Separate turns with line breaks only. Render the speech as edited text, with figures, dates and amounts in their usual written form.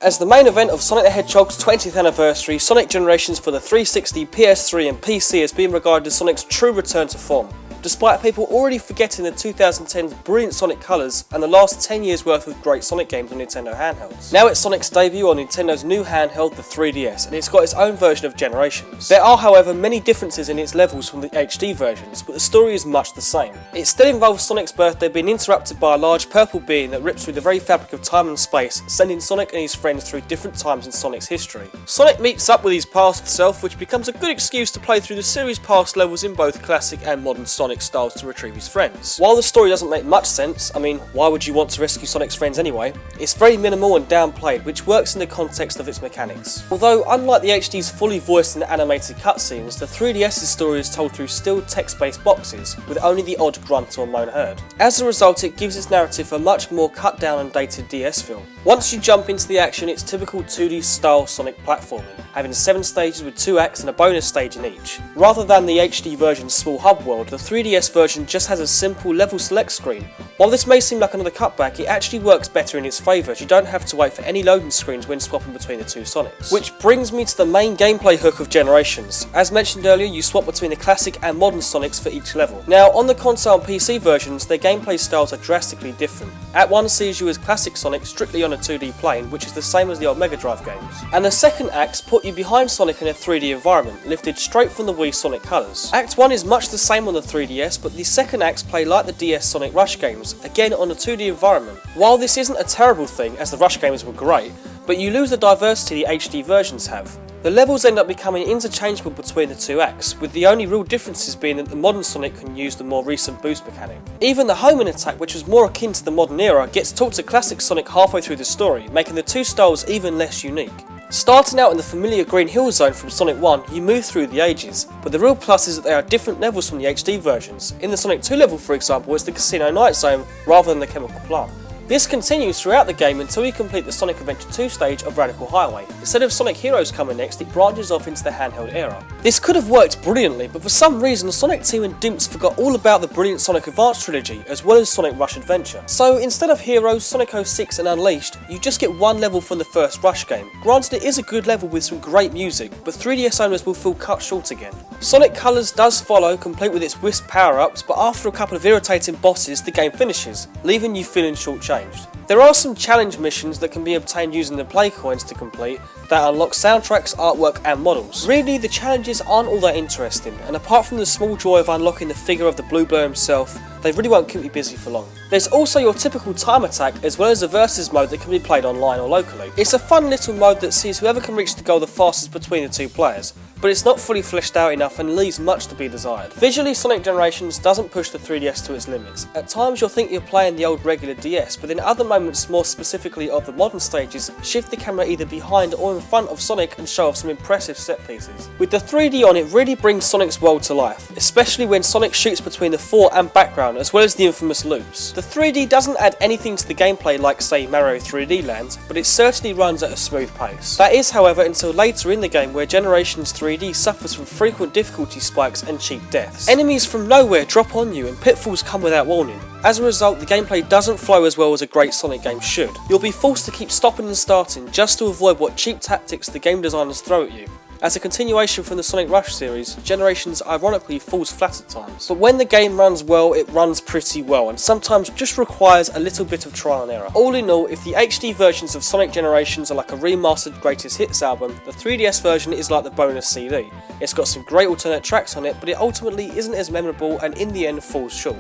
As the main event of Sonic the Hedgehog's 20th anniversary, Sonic Generations for the 360, PS3 and PC has been regarded as Sonic's true return to form. Despite people already forgetting the 2010's brilliant Sonic colours and the last 10 years worth of great Sonic games on Nintendo handhelds. Now it's Sonic's debut on Nintendo's new handheld, the 3DS, and it's got its own version of Generations. There are however many differences in its levels from the HD versions, but the story is much the same. It still involves Sonic's birthday being interrupted by a large purple being that rips through the very fabric of time and space, sending Sonic and his friends through different times in Sonic's history. Sonic meets up with his past self, which becomes a good excuse to play through the series' past levels in both classic and modern Sonic styles to retrieve his friends. While the story doesn't make much sense, I mean, why would you want to rescue Sonic's friends anyway? It's very minimal and downplayed, which works in the context of its mechanics. Although, unlike the HD's fully voiced and animated cutscenes, the 3DS's story is told through still text-based boxes, with only the odd grunt or moan heard. As a result, it gives its narrative a much more cut down and dated DS feel. Once you jump into the action, it's typical 2D style Sonic platforming, having 7 stages with 2 acts and a bonus stage in each. Rather than the HD version's small hub world, the 3DS version just has a simple level select screen. While this may seem like another cutback, it actually works better in its favour as you don't have to wait for any loading screens when swapping between the two Sonics. Which brings me to the main gameplay hook of Generations. As mentioned earlier, you swap between the classic and modern Sonics for each level. Now, on the console and PC versions, their gameplay styles are drastically different. Act 1 sees you as classic Sonic strictly on a 2D plane, which is the same as the old Mega Drive games. And the second acts put you behind Sonic in a 3D environment, lifted straight from the Wii Sonic colours. Act 1 is much the same on the 3DS, but the second acts play like the DS Sonic Rush games, again on a 2D environment. While this isn't a terrible thing, as the Rush games were great, but you lose the diversity the HD versions have. The levels end up becoming interchangeable between the two acts, with the only real differences being that the modern Sonic can use the more recent boost mechanic. Even the homing attack, which was more akin to the modern era, gets taught to classic Sonic halfway through the story, making the two styles even less unique. Starting out in the familiar Green Hill Zone from Sonic 1, you move through the ages, but the real plus is that there are different levels from the HD versions. In the Sonic 2 level, for example, it's the Casino Night Zone rather than the Chemical Plant. This continues throughout the game until you complete the Sonic Adventure 2 stage of Radical Highway. Instead of Sonic Heroes coming next, it branches off into the handheld era. This could have worked brilliantly, but for some reason the Sonic team and Dimps forgot all about the brilliant Sonic Advance trilogy, as well as Sonic Rush Adventure. So instead of Heroes, Sonic 06 and Unleashed, you just get one level from the first Rush game. Granted, it is a good level with some great music, but 3DS owners will feel cut short again. Sonic Colors does follow, complete with its Wisp power-ups, but after a couple of irritating bosses, the game finishes, leaving you feeling shortchanged. There are some challenge missions that can be obtained using the play coins to complete that unlock soundtracks, artwork and models. Really, the challenges aren't all that interesting, and apart from the small joy of unlocking the figure of the Blue Blur himself, they really won't keep you busy for long. There's also your typical time attack, as well as a versus mode that can be played online or locally. It's a fun little mode that sees whoever can reach the goal the fastest between the two players, but it's not fully fleshed out enough and leaves much to be desired. Visually, Sonic Generations doesn't push the 3DS to its limits. At times you'll think you're playing the old regular DS, but in other moments, more specifically of the modern stages, shift the camera either behind or in front of Sonic and show off some impressive set pieces. With the 3D on, it really brings Sonic's world to life, especially when Sonic shoots between the fore and background, as well as the infamous loops. The 3D doesn't add anything to the gameplay like, say, Mario 3D Land, but it certainly runs at a smooth pace. That is, however, until later in the game where Generations 3D suffers from frequent difficulty spikes and cheap deaths. Enemies from nowhere drop on you and pitfalls come without warning. As a result, the gameplay doesn't flow as well as a great Sonic game should. You'll be forced to keep stopping and starting just to avoid what cheap tactics the game designers throw at you. As a continuation from the Sonic Rush series, Generations ironically falls flat at times. But when the game runs well, it runs pretty well, and sometimes just requires a little bit of trial and error. All in all, if the HD versions of Sonic Generations are like a remastered greatest hits album, the 3DS version is like the bonus CD. It's got some great alternate tracks on it, but it ultimately isn't as memorable and in the end falls short.